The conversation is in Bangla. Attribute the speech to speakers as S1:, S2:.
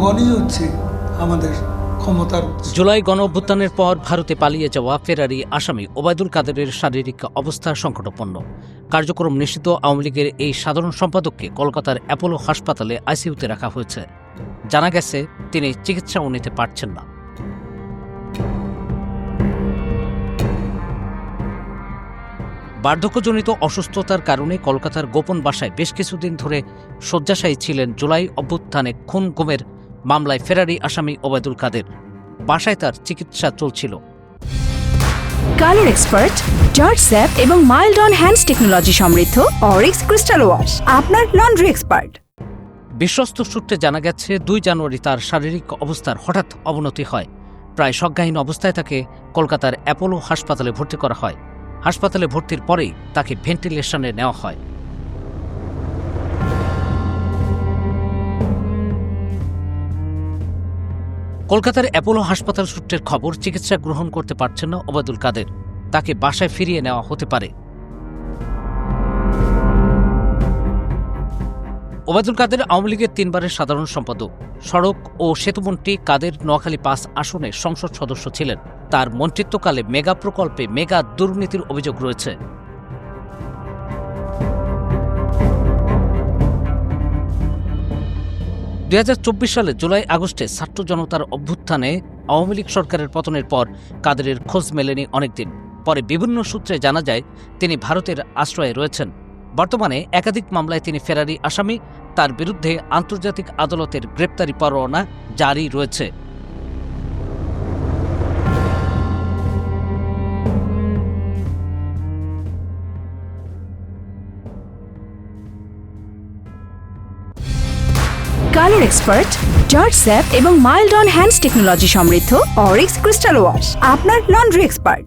S1: জনগণই হচ্ছে আমাদের ক্ষমতার উৎস।
S2: জুলাই গণঅভ্যুত্থানের পর ভারতে পালিয়ে যাওয়া ফেরারি আসামি ওবায়দুল কাদেরের শারীরিক অবস্থা সংকটাপন্ন। কার্যক্রম নিষিদ্ধ আওয়ামী লীগের এই সাধারণ সম্পাদককে কলকাতার অ্যাপোলো হাসপাতালে আইসিইউতে রাখা হয়েছে। জানা গেছে তিনি চিকিৎসাও নিতে পারছেন না। বার্ধক্যজনিত অসুস্থতার কারণে কলকাতার গোপন বাসায় বেশ কিছুদিন ধরে শয্যাশায়ী ছিলেন জুলাই অভ্যুত্থানে খুন গুমের মামলায় ফেরারি আসামি ওবায়দুল কাদের। বাসায় তার চিকিৎসা চলছিল।
S3: কালার এক্সপার্ট, জর্জ স্যাপ এবং মাইল্ড অন হ্যান্ডস টেকনোলজি সমৃদ্ধ অরিক্স ক্রিস্টাল ওয়াশ আপনার লন্ড্রি এক্সপার্ট।
S2: বিশ্বস্ত সূত্রে জানা গেছে 2 জানুয়ারি তার শারীরিক অবস্থার হঠাৎ অবনতি হয়। প্রায় সজ্ঞাহীন অবস্থায় তাকে কলকাতার অ্যাপোলো হাসপাতালে ভর্তি করা হয়। হাসপাতালে ভর্তির পরেই তাকে ভেন্টিলেশনে নেওয়া হয়। কলকাতার অ্যাপোলো হাসপাতাল সূত্রের খবর, চিকিৎসা গ্রহণ করতে পারছেন না ওবায়দুল কাদের। তাকে বাসায় ফিরিয়ে নেওয়া হতে পারে। ওবায়দুল কাদের আওয়ামী লীগের 3 বারের সাধারণ সম্পাদক। সড়ক ও সেতুমন্ত্রী কাদের নোয়াখালী 5 আসনে সংসদ সদস্য ছিলেন। তার মন্ত্রিত্বকালে মেগা প্রকল্পে মেগা দুর্নীতির অভিযোগ রয়েছে। সালে জুলাই আগস্টে ছাত্র জনতার অভ্যুত্থানে আওয়ামী লীগ সরকারের পতনের পর কাদেরের খোঁজ মেলেনি অনেকদিন। পরে বিভিন্ন সূত্রে জানা যায় তিনি ভারতের আশ্রয়ে রয়েছেন। বর্তমানে একাধিক মামলায় তিনি ফেরারি আসামি। তার বিরুদ্ধে আন্তর্জাতিক আদালতের গ্রেপ্তারি পরোয়ানা জারি রয়েছে।
S3: কালার এক্সপার্ট, জর্জ স্যাপ এবং মাইল্ড অন হ্যান্ডস টেকনোলজি সমৃদ্ধ অরিক্স ক্রিস্টাল ওয়াশ আপনার লন্ড্রি এক্সপার্ট।